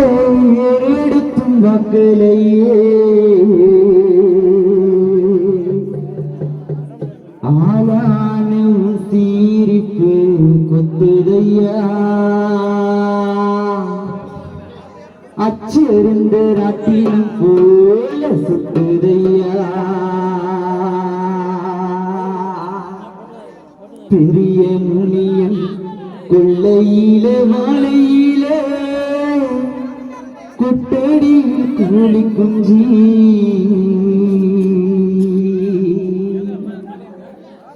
ஏறெடுத்தும் மக்களையே ஆளானும் சீரிப்பு கொத்துதையா அச்சிருந்த ராட்டினம் போல சுத்துதையா பெரிய முனியன் கொள்ளையில மாலையில கொட்டடி கூலி குஞ்சி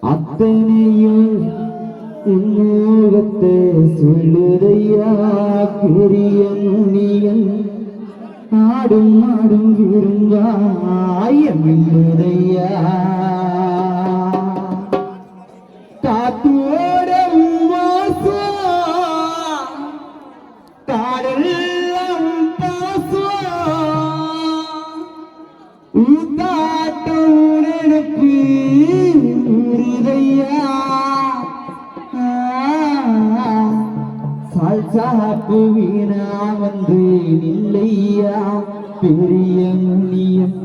அத்தனையும் உன்முகத்தை சொல்லுதையா பெரிய முனியன் ஆடும் ஆடும் விரும்பாயமில்லுதையா காத்தோட வாசம் காடெல்லாம் பாசம் ஊத்தாட்டம் நினைப்பு உருதையா சால்சாப்பு வீணா வந்து நில்லையா பெரிய முனியன்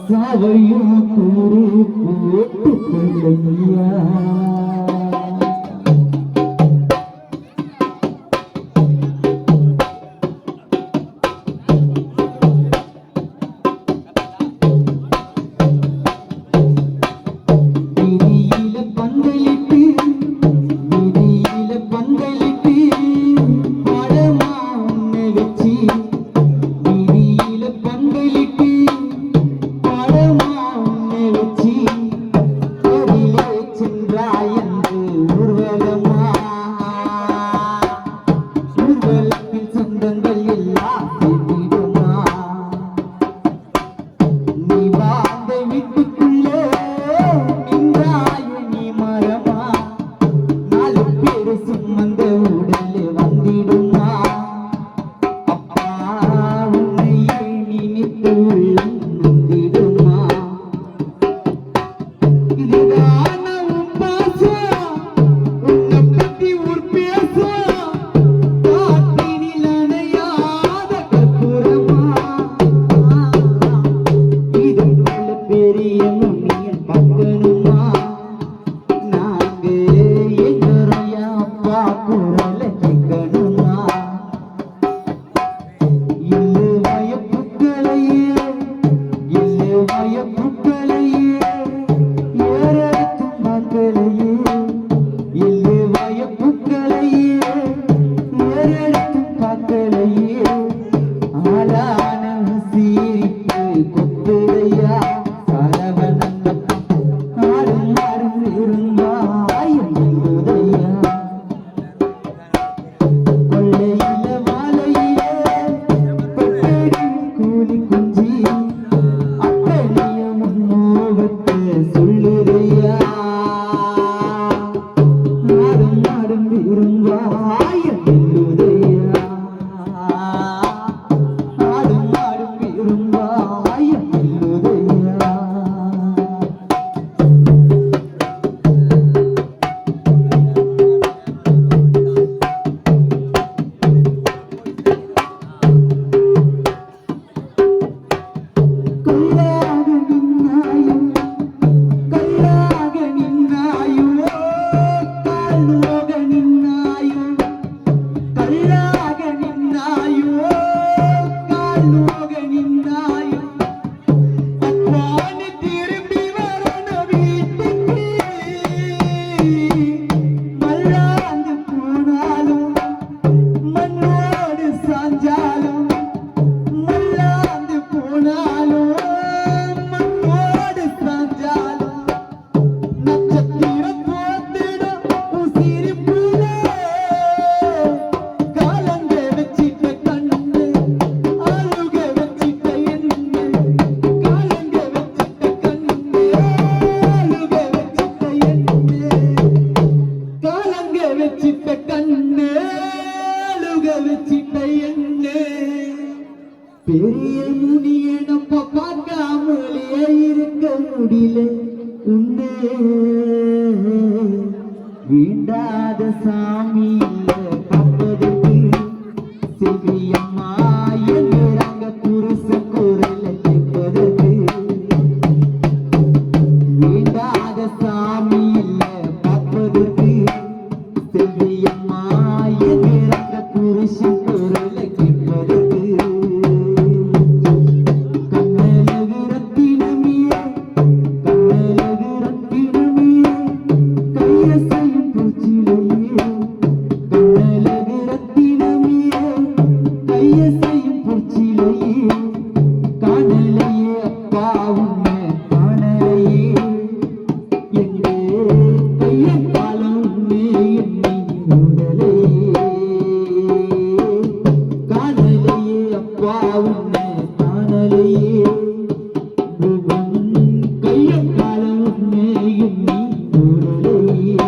சாவையும் கூறு போட்டு கொள்ளையா பெரிய முனிய நம்ம பார்க்காமலே இருக்க முடியல உன்னே வேண்டாத சாமி காப்பதற்கு செவியம்மா அப்பா உன்னை காணலையே கையும் காலம் உன்னையும் நீ கூடலையே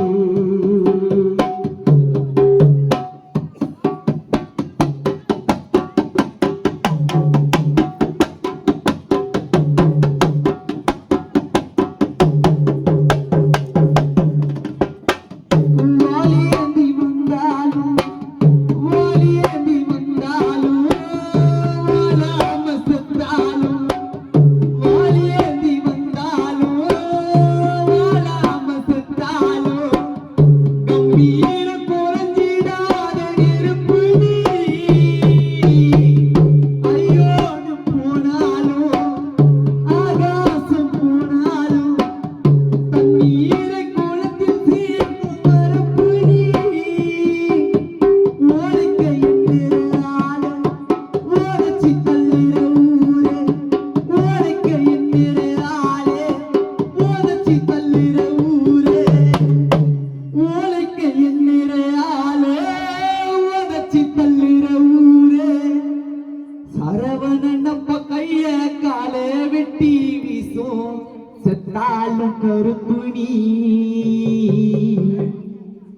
செத்தாலும் கருப்பு நீ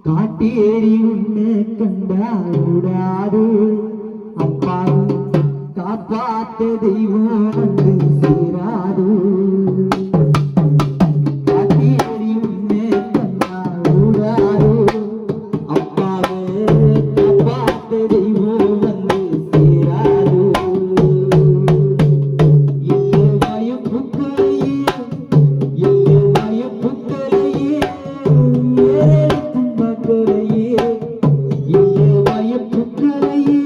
காட்டேரி உன்னை கண்டா விடாது அப்பாவும் காப்பாத்த தெய்வம் வந்து சேராது காட்டேரி உன்னை கண்டா விடாது அப்பாவை காப்பாத்த தெய்வம் வந்து சேராது இல்லை பயம் புக்களையே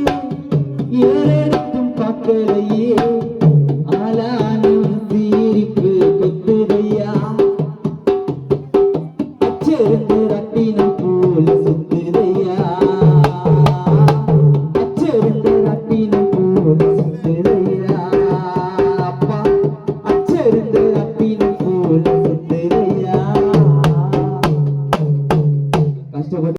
ஏறெடுத்தும் பார்க்கலையே